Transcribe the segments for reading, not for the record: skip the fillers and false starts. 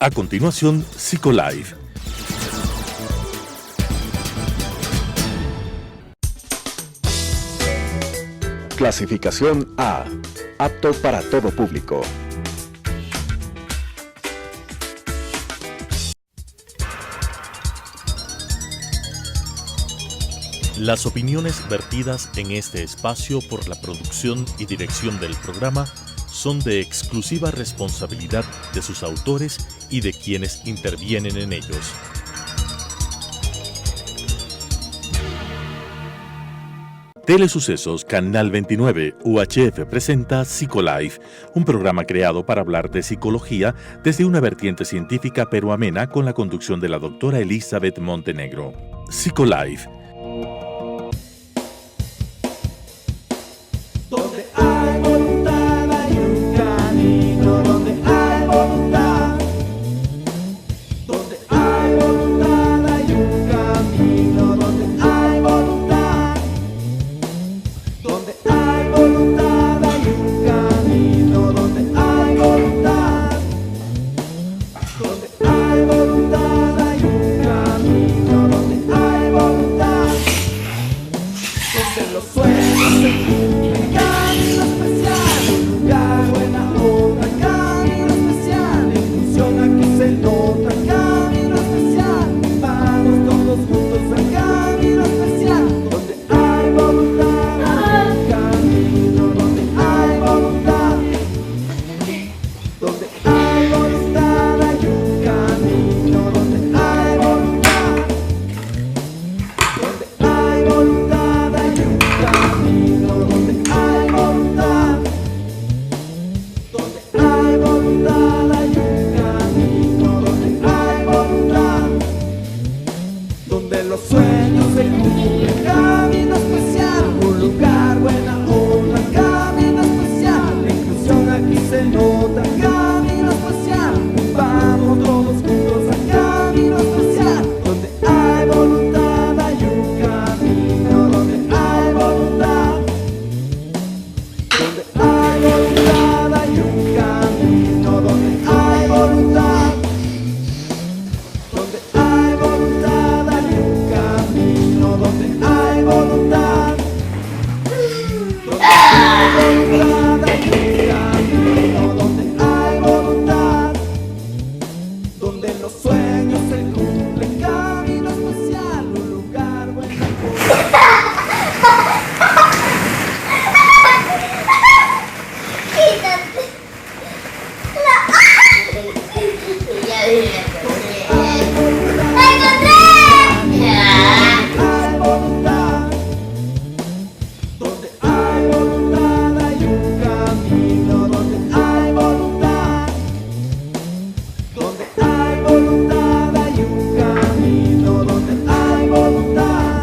A continuación, Psicolife. Clasificación A. Apto para todo público. Las opiniones vertidas en este espacio por la producción y dirección del programa son de exclusiva responsabilidad de sus autores y de quienes intervienen en ellos. Telesucesos Canal 29 UHF presenta Psicolife, un programa creado para hablar de psicología desde una vertiente científica pero amena con la conducción de la doctora Elizabeth Montenegro. Psicolife. Donde hay voluntad hay un camino, donde hay voluntad. Donde hay voluntad hay un camino, donde hay voluntad. Donde hay voluntad hay un camino, donde hay voluntad. Donde hay voluntad hay un camino, donde hay voluntad. Donde los sueños se cumplen, camino especial, un lugar, buena obra, camino especial, inclusión aquí se nota, camino especial, vamos todos juntos al camino especial, donde hay voluntad, hay un camino, donde hay voluntad, donde hay voluntad, hay un camino, donde hay voluntad, donde hay voluntad, hay un camino, donde hay voluntad, donde hay voluntad, hay un camino, donde hay voluntad, donde los sueños se cumplen, camino especial, un lugar, buena obra, camino especial, la inclusión aquí se nota, camino especial, vamos todos juntos al camino especial, donde hay voluntad, hay un camino, donde hay voluntad, donde hay voluntad, hay un camino, donde hay voluntad, donde hay voluntad, hay un camino, donde hay voluntad, donde hay voluntad, hay un camino, donde hay voluntad, donde los sueños se cumplen, camino especial, un lugar, buena cosa. Hay voluntad, donde hay voluntad, hay un camino, donde hay voluntad, donde hay voluntad, hay un camino, donde hay voluntad,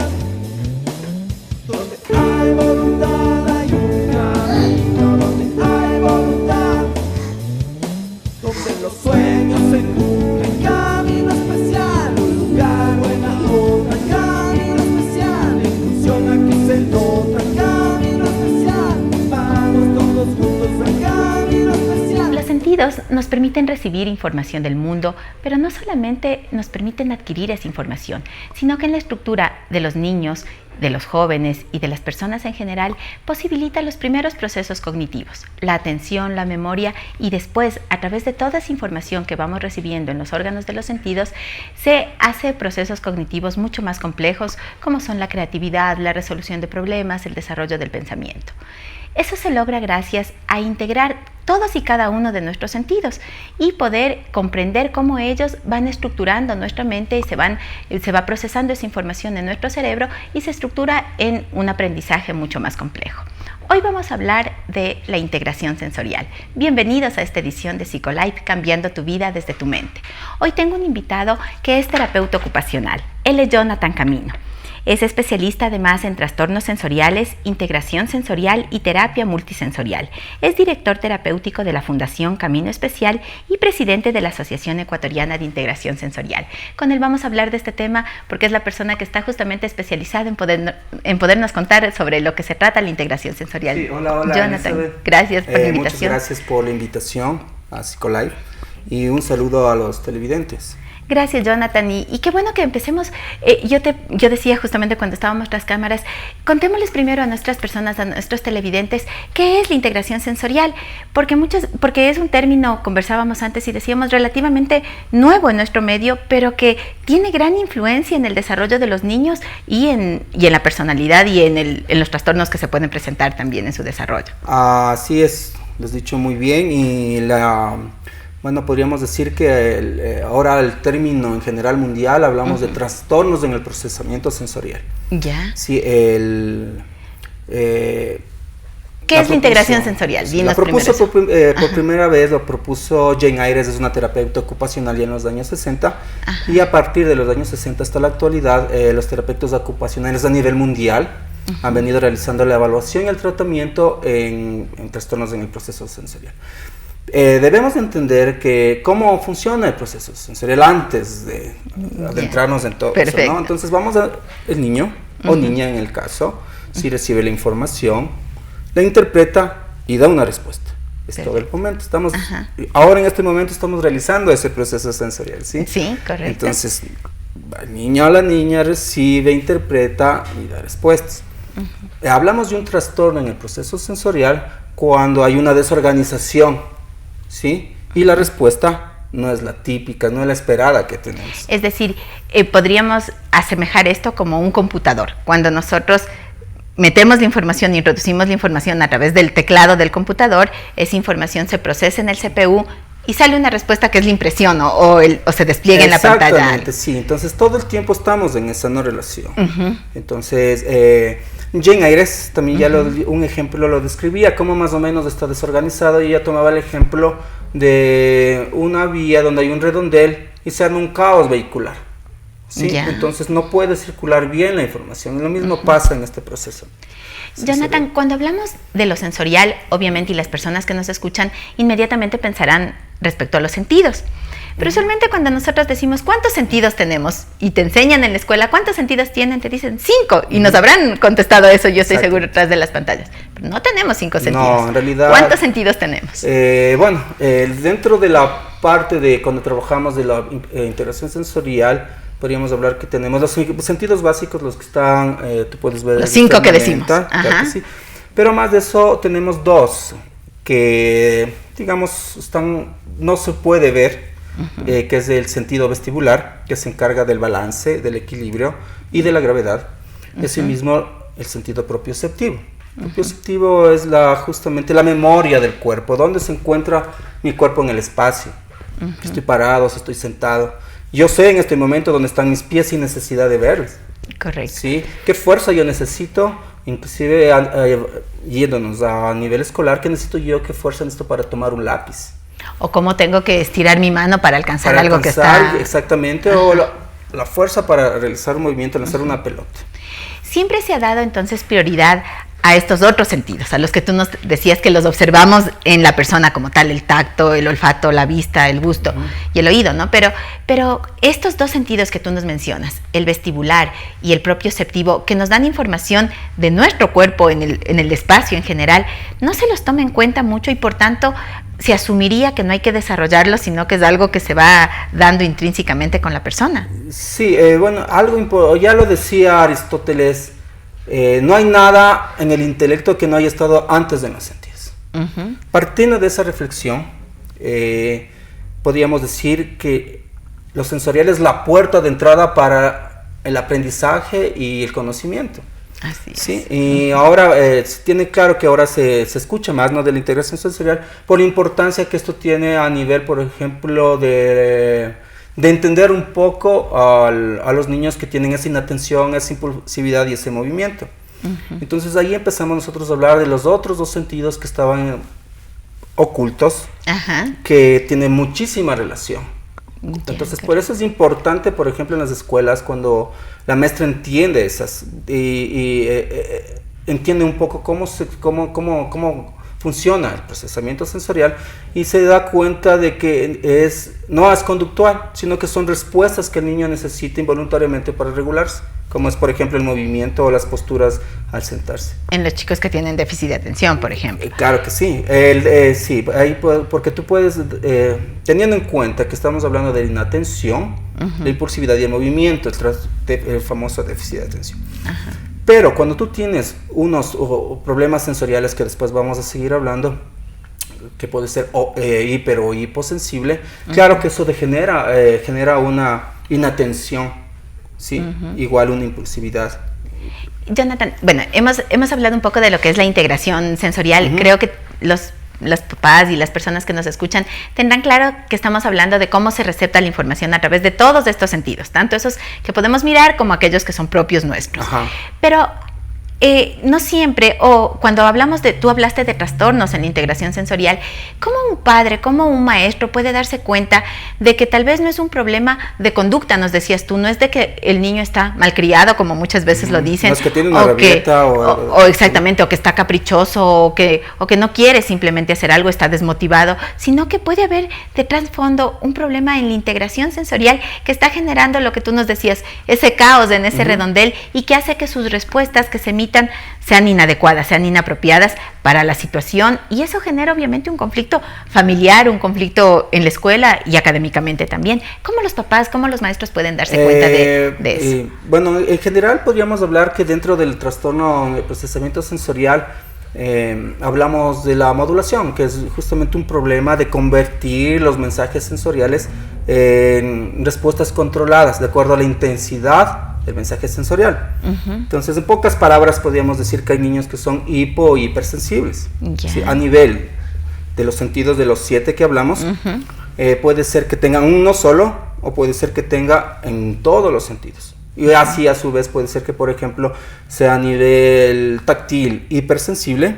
donde hay voluntad, hay un camino, donde hay voluntad, donde los sueños se cumplen, camino especial, un lugar, buena obra, camino especial, inclusión aquí se nota, camino especial, vamos todos juntos al camino especial. Los sentidos nos permiten recibir información del mundo, pero no solamente nos permiten adquirir esa información, sino que en la estructura de los niños, de los jóvenes y de las personas en general posibilita los primeros procesos cognitivos, la atención, la memoria, y después, a través de toda esa información que vamos recibiendo en los órganos de los sentidos, se hace procesos cognitivos mucho más complejos, como son la creatividad, la resolución de problemas, el desarrollo del pensamiento. Eso se logra gracias a integrar todos y cada uno de nuestros sentidos y poder comprender cómo ellos van estructurando nuestra mente y se va procesando esa información en nuestro cerebro y se estructura en un aprendizaje mucho más complejo. Hoy vamos a hablar de la integración sensorial. Bienvenidos a esta edición de Psicolife, cambiando tu vida desde tu mente. Hoy tengo un invitado que es terapeuta ocupacional. Él es Jonathan Camino. Es especialista además en trastornos sensoriales, integración sensorial y terapia multisensorial. Es director terapéutico de la Fundación Camino Especial y presidente de la Asociación Ecuatoriana de Integración Sensorial. Con él vamos a hablar de este tema porque es la persona que está justamente especializada en podernos contar sobre lo que se trata la integración sensorial. Sí, hola, Jonathan, Elizabeth. Gracias por la invitación. Muchas gracias por la invitación a Psicolife. y un saludo a los televidentes. Gracias, Jonathan, y qué bueno que empecemos. Yo decía justamente cuando estábamos tras cámaras, contémosles primero a nuestras personas, a nuestros televidentes, qué es la integración sensorial, porque es un término, conversábamos antes y decíamos, relativamente nuevo en nuestro medio, pero que tiene gran influencia en el desarrollo de los niños y en la personalidad y en los trastornos que se pueden presentar también en su desarrollo. Así es, lo has dicho muy bien, y bueno, podríamos decir que ahora el término en general mundial hablamos de trastornos en el procesamiento sensorial. Ya. Sí, ¿Qué es la integración sensorial? La propuso por primera vez, lo propuso Jane Ayres, es una terapeuta ocupacional ya en los años 60, y a partir de los años 60 hasta la actualidad, los terapeutas ocupacionales a nivel mundial han venido realizando la evaluación y el tratamiento en trastornos en el proceso sensorial. Debemos entender que cómo funciona el proceso sensorial antes de adentrarnos en todo eso, ¿no? Entonces el niño o niña en el caso, si recibe la información, la interpreta y da una respuesta. Es todo el momento. Ahora en este momento estamos realizando ese proceso sensorial, ¿sí? Sí, correcto. Entonces, el niño o la niña recibe, interpreta y da respuestas. Hablamos de un trastorno en el proceso sensorial cuando hay una desorganización, ¿sí? Y la respuesta no es la típica, no es la esperada que tenemos. Es decir, podríamos asemejar esto como un computador. Cuando nosotros metemos la información, introducimos la información a través del teclado del computador, esa información se procesa en el CPU y sale una respuesta que es la impresión o se despliega en la pantalla. Exactamente, sí. Entonces todo el tiempo estamos en esa no relación. Entonces, Jane Ayres también ya un ejemplo lo describía, cómo más o menos está desorganizado, y ella tomaba el ejemplo de una vía donde hay un redondel y se arma un caos vehicular, ¿sí? Entonces no puede circular bien la información, y lo mismo pasa en este proceso. Jonathan, cuando hablamos de lo sensorial, obviamente, y las personas que nos escuchan inmediatamente pensarán respecto a los sentidos. Pero usualmente cuando nosotros decimos ¿cuántos sentidos tenemos? Y te enseñan en la escuela ¿cuántos sentidos tienen? Te dicen 5, y nos habrán contestado eso, yo estoy seguro, detrás de las pantallas. Pero no tenemos 5 sentidos. No, en realidad, ¿cuántos sentidos tenemos? Dentro de la parte de cuando trabajamos de la integración sensorial, podríamos hablar que tenemos los sentidos básicos, los que están, tú puedes ver. Los 5 que decimos. Claro que sí. Pero más de eso tenemos 2 que, digamos, no se puede ver. Que es el sentido vestibular, que se encarga del balance, del equilibrio y de la gravedad. Asimismo, el sentido propioceptivo. El propioceptivo es justamente la memoria del cuerpo, dónde se encuentra mi cuerpo en el espacio. Si estoy parado, si estoy sentado. Yo sé en este momento dónde están mis pies sin necesidad de verlos. Correcto. ¿Sí? ¿Qué fuerza yo necesito? Inclusive yéndonos a nivel escolar, ¿qué necesito yo? ¿Qué fuerza necesito para tomar un lápiz? O cómo tengo que estirar mi mano para alcanzar algo que está... Exactamente, o la fuerza para realizar un movimiento, lanzar una pelota. Siempre se ha dado entonces prioridad a estos otros sentidos, a los que tú nos decías que los observamos en la persona como tal, el tacto, el olfato, la vista, el gusto y el oído, ¿no? Pero estos 2 sentidos que tú nos mencionas, el vestibular y el propioceptivo, que nos dan información de nuestro cuerpo en el espacio en general, no se los toma en cuenta mucho, y por tanto se asumiría que no hay que desarrollarlo, sino que es algo que se va dando intrínsecamente con la persona. Sí, ya lo decía Aristóteles, no hay nada en el intelecto que no haya estado antes de los sentidos. Partiendo de esa reflexión, podríamos decir que lo sensorial es la puerta de entrada para el aprendizaje y el conocimiento. Así es. ¿Sí? Y ahora se tiene claro que ahora se escucha más, ¿no?, de la integración sensorial, por la importancia que esto tiene a nivel, por ejemplo, de entender un poco a los niños que tienen esa inatención, esa impulsividad y ese movimiento. Entonces ahí empezamos nosotros a hablar de los otros 2 sentidos que estaban ocultos, que tienen muchísima relación. Entonces por eso es importante, por ejemplo, en las escuelas, cuando la maestra entiende entiende un poco cómo funciona el procesamiento sensorial y se da cuenta de que no es conductual, sino que son respuestas que el niño necesita involuntariamente para regularse, como es por ejemplo el movimiento o las posturas al sentarse. En los chicos que tienen déficit de atención, por ejemplo. Claro que sí, sí, porque tú puedes, teniendo en cuenta que estamos hablando de inatención, la impulsividad y el movimiento, el famoso déficit de atención. Pero cuando tú tienes unos problemas sensoriales que después vamos a seguir hablando, que puede ser hiper o hiposensible, claro que eso genera una inatención, ¿sí? Igual una impulsividad. Jonathan, bueno, hemos hablado un poco de lo que es la integración sensorial. Creo que los papás y las personas que nos escuchan tendrán claro que estamos hablando de cómo se recepta la información a través de todos estos sentidos, tanto esos que podemos mirar como aquellos que son propios nuestros. Pero no siempre, o cuando tú hablaste de trastornos en la integración sensorial, ¿cómo un padre, cómo un maestro puede darse cuenta de que tal vez no es un problema de conducta, nos decías tú, no es de que el niño está malcriado, como muchas veces lo dicen, no es que tiene una rabieta, o exactamente, o que está caprichoso, o que no quiere simplemente hacer algo, está desmotivado, sino que puede haber de trasfondo un problema en la integración sensorial que está generando lo que tú nos decías, ese caos en ese redondel, y que hace que sus respuestas que se emiten sean inadecuadas, sean inapropiadas para la situación, y eso genera obviamente un conflicto familiar, un conflicto en la escuela y académicamente también. ¿Cómo los papás, cómo los maestros pueden darse cuenta de eso? Bueno, en general podríamos hablar que dentro del trastorno de procesamiento sensorial hablamos de la modulación, que es justamente un problema de convertir los mensajes sensoriales en respuestas controladas de acuerdo a la intensidad del mensaje sensorial. Entonces, en pocas palabras podríamos decir que hay niños que son hipo o hipersensibles. ¿Sí? A nivel de los sentidos de los 7 que hablamos, puede ser que tengan uno solo o puede ser que tenga en todos los sentidos. Y así a su vez puede ser que, por ejemplo, sea a nivel táctil hipersensible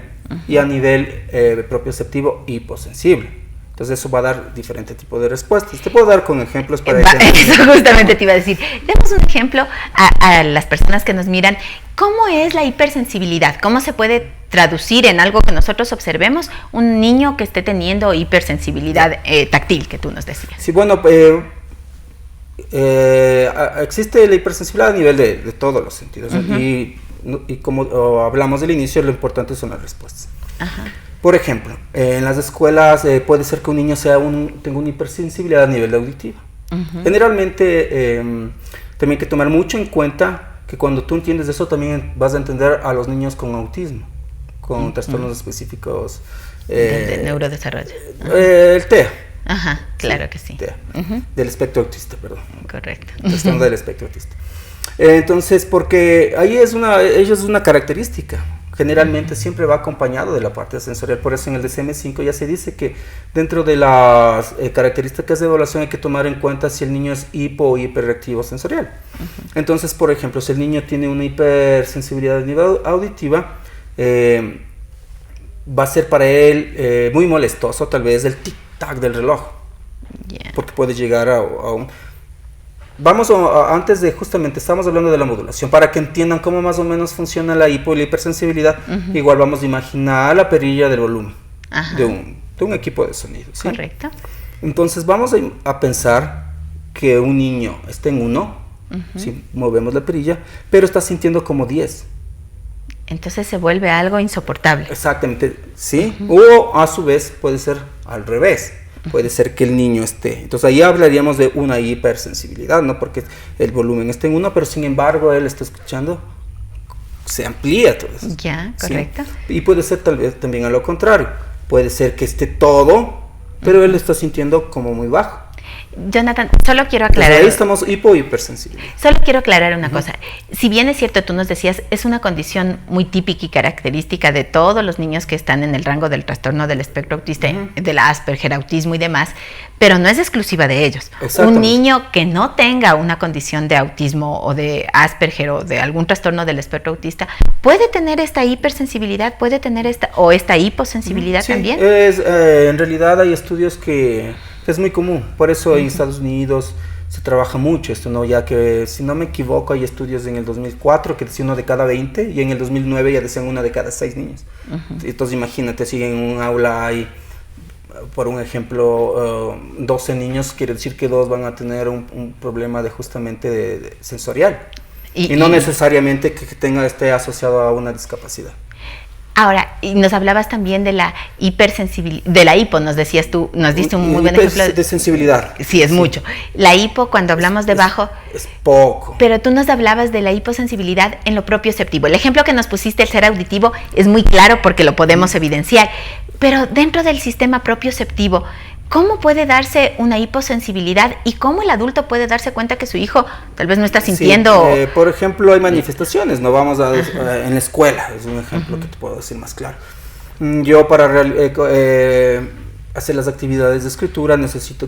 y a nivel propioceptivo hiposensible. Entonces eso va a dar diferente tipo de respuestas. Te puedo dar con ejemplos para eso justamente te iba a decir. Demos un ejemplo a las personas que nos miran. ¿Cómo es la hipersensibilidad? ¿Cómo se puede traducir en algo que nosotros observemos un niño que esté teniendo hipersensibilidad táctil, que tú nos decías? Sí, bueno, existe la hipersensibilidad a nivel de todos los sentidos. Y como hablamos del inicio, lo importante son las respuestas. Por ejemplo, en las escuelas puede ser que un niño tenga una hipersensibilidad a nivel auditivo. Generalmente también hay que tomar mucho en cuenta que cuando tú entiendes eso también vas a entender a los niños con autismo, con trastornos específicos. De neurodesarrollo. El TEA. Claro que sí. TEA, del espectro autista, perdón. Correcto. Trastorno del espectro autista. Entonces, porque ahí ello es una característica. Generalmente siempre va acompañado de la parte sensorial, por eso en el DSM-5 ya se dice que dentro de las características de evaluación hay que tomar en cuenta si el niño es hipo o hiperreactivo sensorial. Entonces, por ejemplo, si el niño tiene una hipersensibilidad a nivel auditiva, va a ser para él muy molestoso tal vez el tic-tac del reloj, porque puede llegar a un... antes de justamente, estamos hablando de la modulación, para que entiendan cómo más o menos funciona la hipo y la hipersensibilidad. Igual vamos a imaginar la perilla del volumen de un equipo de sonido, ¿sí? Correcto. Entonces vamos a pensar que un niño está en 1, si movemos la perilla, pero está sintiendo como 10. Entonces se vuelve algo insoportable. Exactamente, ¿sí? O a su vez puede ser al revés. Puede ser que el niño esté. Entonces ahí hablaríamos de una hipersensibilidad, ¿no? Porque el volumen está en 1, pero sin embargo él está escuchando, se amplía todo eso. Ya, correcto. ¿Sí? Y puede ser tal vez también a lo contrario. Puede ser que esté todo, pero él está sintiendo como muy bajo. Jonathan, solo quiero aclarar. Desde ahí estamos hipersensibles. Solo quiero aclarar una cosa. Si bien es cierto, tú nos decías, es una condición muy típica y característica de todos los niños que están en el rango del trastorno del espectro autista, del Asperger, autismo y demás, pero no es exclusiva de ellos. Un niño que no tenga una condición de autismo o de Asperger o de algún trastorno del espectro autista puede tener esta hipersensibilidad, puede tener esta hiposensibilidad también. En realidad hay estudios que es muy común, por eso en Estados Unidos se trabaja mucho esto, ¿no? Ya que, si no me equivoco, hay estudios en el 2004 que decían 1 de cada 20 y en el 2009 ya decían 1 de cada 6 niños. Entonces imagínate, si en un aula hay, por un ejemplo, 12 niños, quiere decir que 2 van a tener un problema de justamente de sensorial. Y no necesariamente que esté asociado a una discapacidad. Ahora, y nos hablabas también de la hipersensibilidad, de la hipo, nos decías tú, nos diste un muy buen ejemplo. De sensibilidad. Sí, es mucho. La hipo, cuando hablamos de bajo... Es poco. Pero tú nos hablabas de la hiposensibilidad en lo propioceptivo. El ejemplo que nos pusiste, el ser auditivo, es muy claro porque lo podemos evidenciar. Pero dentro del sistema propioceptivo, ¿cómo puede darse una hiposensibilidad y cómo el adulto puede darse cuenta que su hijo tal vez no está sintiendo? Sí, por ejemplo, hay manifestaciones, no vamos a en la escuela, es un ejemplo que te puedo decir más claro. Yo para hacer las actividades de escritura necesito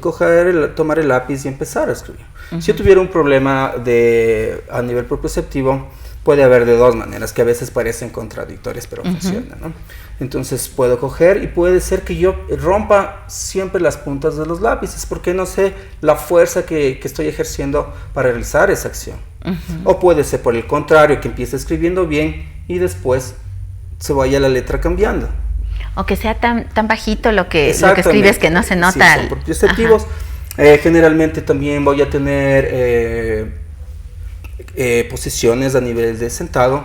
tomar el lápiz y empezar a escribir. Si yo tuviera un problema a nivel propioceptivo, puede haber de 2 maneras, que a veces parecen contradictorias, pero funcionan, ¿no? Entonces puedo coger y puede ser que yo rompa siempre las puntas de los lápices, porque no sé la fuerza que estoy ejerciendo para realizar esa acción. O puede ser por el contrario, que empiece escribiendo bien y después se vaya la letra cambiando. O que sea tan bajito lo que escribes que no se nota. Sí, son propioceptivos. Generalmente también voy a tener posiciones a nivel de sentado,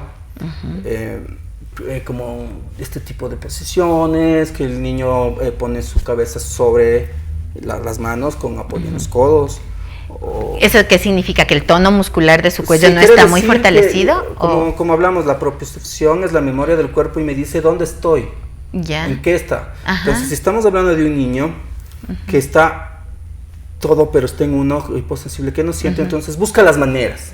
como este tipo de posiciones, que el niño pone su cabeza sobre las manos con apoyo en los codos. ¿Eso qué significa? ¿Que el tono muscular de su cuello no está muy fortalecido? Como hablamos, la propiocepción es la memoria del cuerpo y me dice dónde estoy, en qué está. Entonces, si estamos hablando de un niño que está todo, pero está en un ojo hiposensible, que no siente, entonces busca las maneras.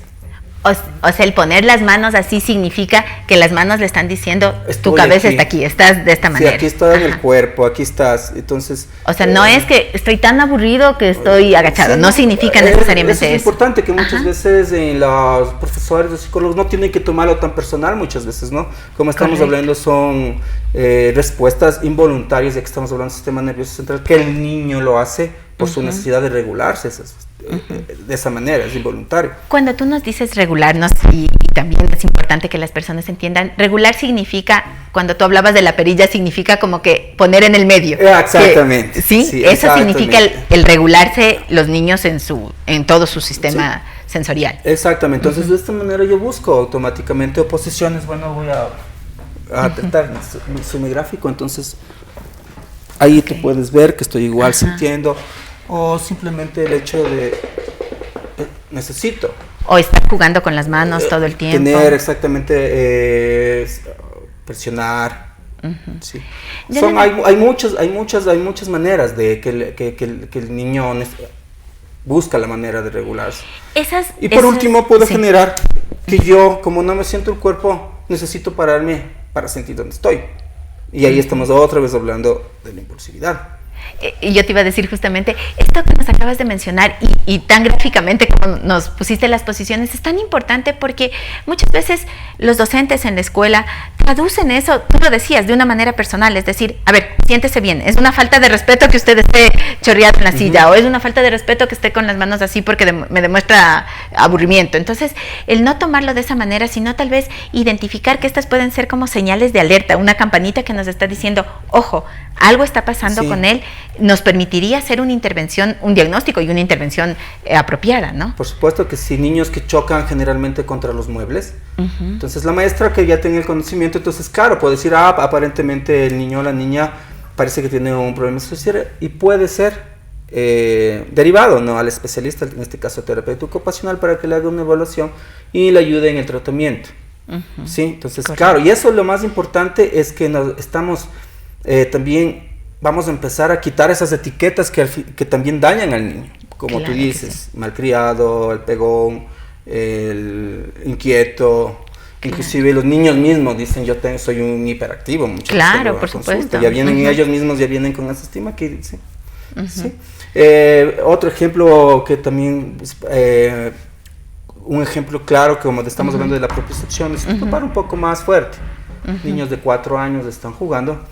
O sea, el poner las manos así significa que las manos le están diciendo, tu cabeza está aquí, estás de esta manera. Sí, aquí está en el cuerpo, aquí estás, entonces... O sea, no es que estoy tan aburrido que estoy agachado, no significa necesariamente eso. Es importante que muchas veces los profesores, los psicólogos no tienen que tomarlo tan personal muchas veces, ¿no? Como estamos hablando, son respuestas involuntarias, ya que estamos hablando del sistema nervioso central, que el niño lo hace por su necesidad de regularse, de esa manera, es involuntario. Cuando tú nos dices regularnos, y también es importante que las personas entiendan, regular significa, cuando tú hablabas de la perilla, significa como que poner en el medio. Exactamente. ¿Sí? Eso significa el regularse los niños en todo su sistema sensorial. Exactamente, entonces de esta manera yo busco automáticamente oposiciones. Bueno, voy a tratar mi gráfico, entonces ahí tú puedes ver que estoy igual sintiendo, o simplemente el hecho de necesito. O estar jugando con las manos todo el tiempo. Tener exactamente, presionar. Sí. Hay muchas maneras de que el niño busca la manera de regularse. Y por último puedo generar que yo, como no me siento el cuerpo, necesito pararme para sentir dónde estoy. Y ahí estamos otra vez hablando de la impulsividad. Y yo te iba a decir justamente, esto que nos acabas de mencionar y tan gráficamente como nos pusiste las posiciones es tan importante porque muchas veces los docentes en la escuela traducen eso, tú lo decías, de una manera personal, es decir, a ver, siéntese bien, es una falta de respeto que usted esté chorreado en la silla, o es una falta de respeto que esté con las manos así porque me demuestra aburrimiento. Entonces, el no tomarlo de esa manera, sino tal vez identificar que estas pueden ser como señales de alerta, una campanita que nos está diciendo, ojo, algo está pasando con él, nos permitiría hacer una intervención, un diagnóstico y una intervención apropiada, ¿no? Por supuesto que sí, niños que chocan generalmente contra los muebles, entonces la maestra que ya tiene el conocimiento, entonces claro, puede decir, aparentemente el niño o la niña parece que tiene un problema social y puede ser derivado, ¿no?, al especialista, en este caso terapeuta ocupacional, para que le haga una evaluación y le ayude en el tratamiento. ¿Sí? Entonces, claro, y eso lo más importante es que estamos también vamos a empezar a quitar esas etiquetas que también dañan al niño, como tú dices, malcriado, el pegón, el inquieto. Inclusive los niños mismos dicen, soy un hiperactivo. Claro, por supuesto. Ya vienen ellos mismos, ya vienen con esa estima que dicen. ¿Sí? Otro ejemplo que también, un ejemplo claro, que como estamos hablando de la propiocepción, es un papá un poco más fuerte. Niños de 4 años están jugando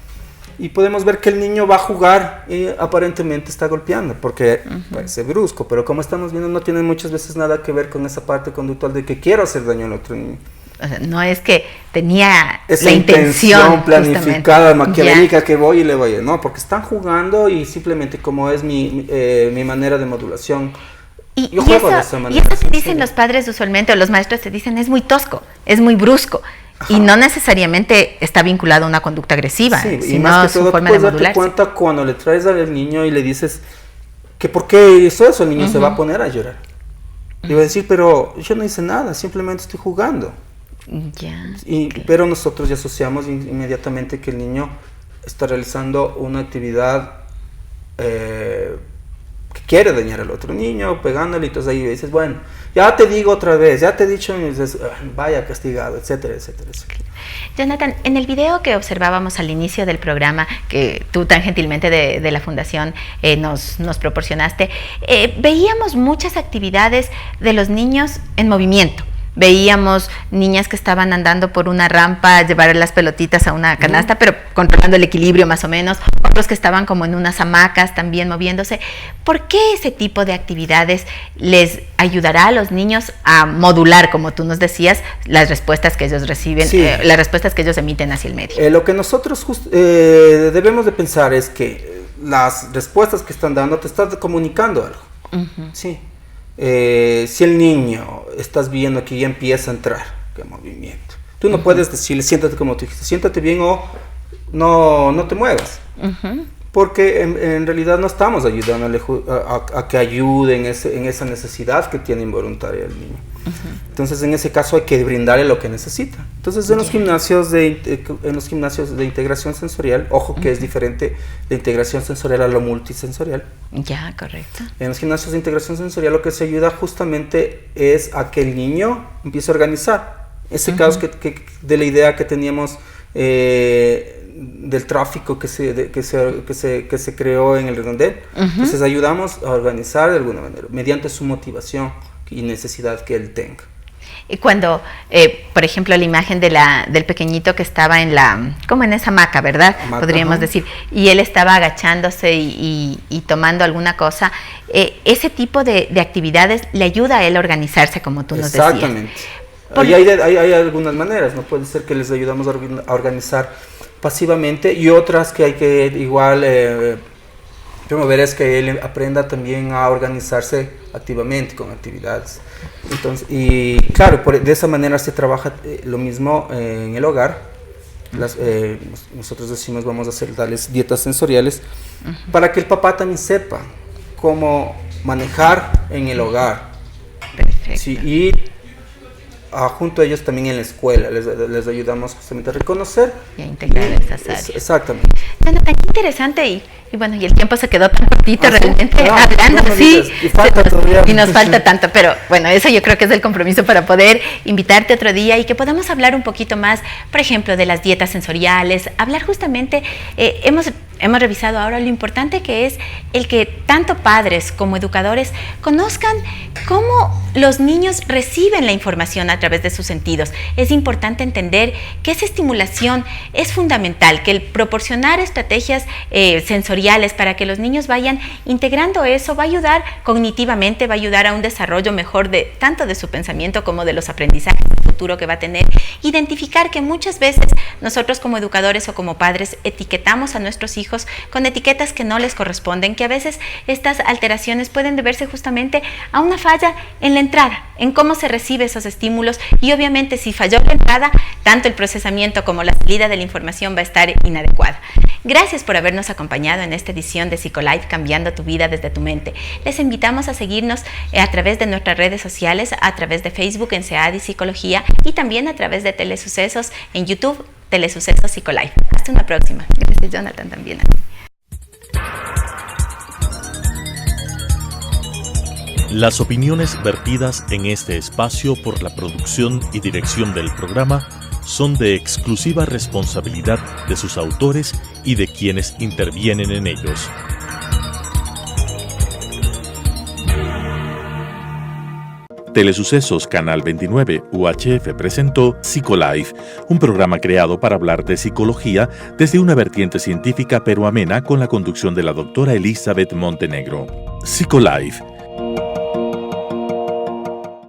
y podemos ver que el niño va a jugar y aparentemente está golpeando, porque parece brusco, pero como estamos viendo no tiene muchas veces nada que ver con esa parte conductual de que quiero hacer daño al otro niño. O sea, no es que tenía Esa la intención planificada, maquiavélica, ya. que voy y le voy, no, porque están jugando y simplemente como es mi manera de modulación. Yo juego de esa manera. Y eso te dicen los padres usualmente, o los maestros te dicen, es muy tosco, es muy brusco. Ajá. Y no necesariamente está vinculado a una conducta agresiva, sí, sino y más que su todo, forma de puedes darte modularse. cuenta cuando le traes al niño y le dices que por qué hizo eso, el niño se va a poner a llorar. Y va a decir, pero yo no hice nada, simplemente estoy jugando. Ya, Pero nosotros ya asociamos inmediatamente que el niño está realizando una actividad que quiere dañar al otro niño, pegándole, y entonces ahí dices, bueno, ya te digo otra vez, ya te he dicho, y dices, vaya castigado, etcétera, etcétera, etcétera. Jonathan, en el video que observábamos al inicio del programa, que tú tan gentilmente de la Fundación nos proporcionaste, veíamos muchas actividades de los niños en movimiento. Veíamos niñas que estaban andando por una rampa, llevar las pelotitas a una canasta, pero controlando el equilibrio más o menos. Otros que estaban como en unas hamacas también moviéndose. ¿Por qué ese tipo de actividades les ayudará a los niños a modular, como tú nos decías, las respuestas que ellos reciben, sí, las respuestas que ellos emiten hacia el medio? Lo que nosotros debemos de pensar es que las respuestas que están dando te están comunicando algo. Sí. Si el niño estás viendo que ya empieza a entrar en movimiento, tú no puedes decirle siéntate como tú dijiste, siéntate bien o no te muevas, porque en realidad no estamos ayudándole a que ayude en esa necesidad que tiene involuntaria el niño. Entonces en ese caso hay que brindarle lo que necesita. Entonces en los gimnasios de integración sensorial, ojo que es diferente la integración sensorial a lo multisensorial. Ya, correcto. En los gimnasios de integración sensorial lo que se ayuda justamente es a que el niño empiece a organizar. Ese caso de la idea que teníamos del tráfico que se creó en el redondel. Entonces ayudamos a organizar de alguna manera, mediante su motivación y necesidad que él tenga. Y cuando, por ejemplo, la imagen del pequeñito que estaba como en esa hamaca, ¿verdad? Podríamos decir, y él estaba agachándose y tomando alguna cosa, ese tipo de actividades le ayuda a él a organizarse, como tú nos decías. Exactamente. Y hay algunas maneras, ¿no? Puede ser que les ayudamos a organizar pasivamente, y otras que hay que igual promover es que él aprenda también a organizarse activamente con actividades. Entonces, y claro, de esa manera se trabaja lo mismo en el hogar. Nosotros decimos vamos a darles dietas sensoriales para que el papá también sepa cómo manejar en el hogar. Perfecto. Sí, y junto a ellos también en la escuela les ayudamos justamente a reconocer y a integrar estas áreas. Exactamente. Bueno, tan interesante y bueno, y el tiempo se quedó tan cortito realmente hablando, y nos falta tanto, pero bueno, eso yo creo que es el compromiso para poder invitarte otro día y que podamos hablar un poquito más, por ejemplo, de las dietas sensoriales, hablar justamente, hemos revisado ahora lo importante que es el que tanto padres como educadores conozcan cómo los niños reciben la información a través de sus sentidos. Es importante entender que esa estimulación es fundamental, que el proporcionar estrategias sensoriales para que los niños vayan integrando eso va a ayudar cognitivamente, va a ayudar a un desarrollo mejor tanto de su pensamiento como de los aprendizajes futuro que va a tener. Identificar que muchas veces nosotros como educadores o como padres etiquetamos a nuestros hijos con etiquetas que no les corresponden, que a veces estas alteraciones pueden deberse justamente a una falla en la entrada, en cómo se recibe esos estímulos, y obviamente si falló la entrada, tanto el procesamiento como la salida de la información va a estar inadecuada. Gracias por habernos acompañado en esta edición de Psicolife, cambiando tu vida desde tu mente. Les invitamos a seguirnos a través de nuestras redes sociales, a través de Facebook en SEADI Psicología y también a través de Telesucesos en YouTube, Telesucesos Psicolife. Hasta una próxima. Gracias, Jonathan, también. Las opiniones vertidas en este espacio por la producción y dirección del programa son de exclusiva responsabilidad de sus autores y de quienes intervienen en ellos. Telesucesos Canal 29 UHF presentó Psicolife, un programa creado para hablar de psicología desde una vertiente científica pero amena con la conducción de la doctora Elizabeth Montenegro. Psicolife